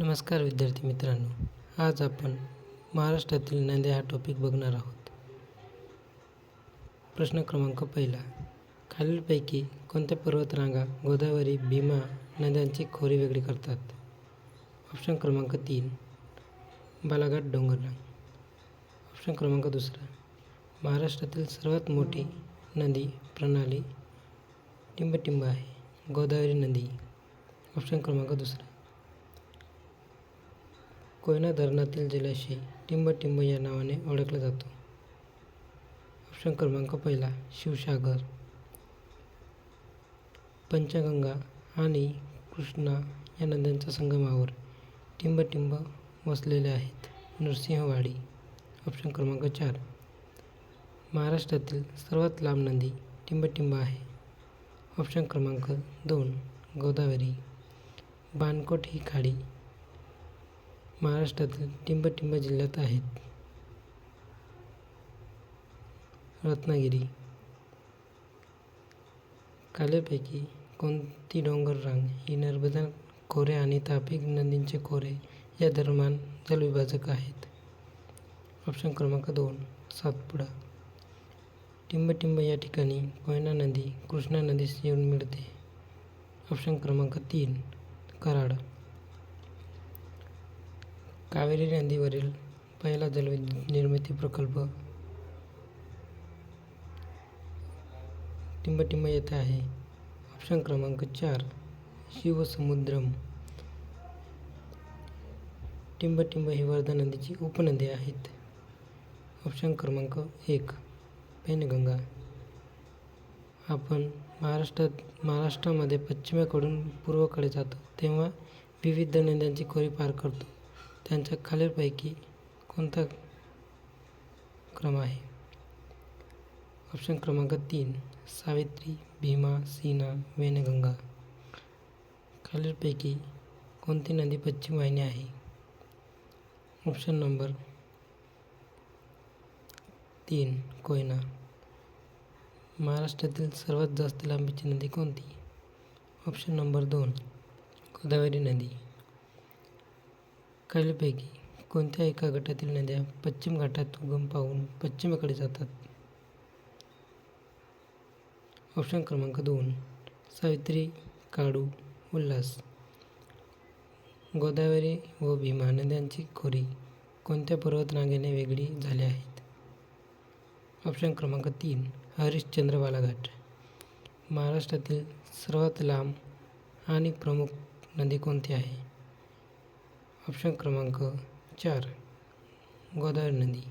नमस्कार विद्यार्थी मित्रांनो, आज आपण महाराष्ट्रातील नद्या हा टॉपिक बघणार आहोत. प्रश्न क्रमांक पहिला, खालीलपैकी कोणत्या पर्वतरांगा गोदावरी भीमा नद्यांची खोरी वेगळी करतात? ऑप्शन क्रमांक 3 बालाघाट डोंगररांग. ऑप्शन क्रमांक दुसरा, महाराष्ट्रातील सर्वात मोठी नदी प्रणाली टिंबटिंब आहे, गोदावरी नदी. ऑप्शन क्रमांक दुसरा, कोयना धरणातील जलाशय टिंबटिंब या नावाने ओळखला जातो. ऑप्शन क्रमांक पहिला, शिवसागर. पंचगंगा आणि कृष्णा या नद्यांच्या संगमावर टिंबटिंब वसलेले आहेत, नृसिंहवाडी. ऑप्शन क्रमांक 4, महाराष्ट्रातील सर्वात लांब नदी टिंबटिंब आहे. ऑप्शन क्रमांक 2, गोदावरी. बाणकोट ही खाडी महाराष्ट्रातील टिंबटिंब जिल्ह्यात आहेत. रत्नागिरी. खालीलपैकी कोणती डोंगर रांग ही नर्मदा खोरे आणि तापी नदींचे खोरे या दरम्यान जलविभाजक आहेत? ऑप्शन क्रमांक 2, सातपुडा. टिंबटिंब या ठिकाणी कोयना नदी कृष्णा नदीस येऊन मिळते. ऑप्शन क्रमांक 3, कराड. कावेरी नदीवरील पहिला जलविद्युत निर्मिती प्रकल्प टिंबटिंब येथे आहे. ऑप्शन क्रमांक 4, शिवसमुद्रम. टिंबटिंब ही वर्धा नदीची उपनदी आहेत. ऑप्शन क्रमांक 1, पैनगंगा. आपण महाराष्ट्रामध्ये पश्चिमेकडून पूर्वेकडे जातो तेव्हा विविध नद्यांची खोरी पार करतो. त्यांच्या खालीलपैकी कोणता क्रम आहे? ऑप्शन क्रमांक 3, सावित्री, भीमा, सीना, वैनगंगा. खालीलपैकी कोणती नदी पश्चिम वाहिनी आहे? Option number 3, Koyna. महाराष्ट्रातील सर्वात जास्त लांबीची नदी कोणती? ऑप्शन नंबर 2, गोदावरी नदी. खालीलपैकी कोणत्या एका गटातील नद्या पश्चिम घाटात उगम पावून पश्चिमेकडे जातात? ऑप्शन क्रमांक 2, सावित्री, काळू, उल्हास. गोदावरी व भीमा नद्यांची खोरी कोणत्या पर्वतरांगेने वेगळी झाली आहेत? ऑप्शन क्रमांक 3, हरिश्चंद्र बालाघाट. महाराष्ट्रातील सर्वात लांब आणि प्रमुख नदी कोणती आहे? ऑप्शन क्रमांक 4, गोदावरी नदी.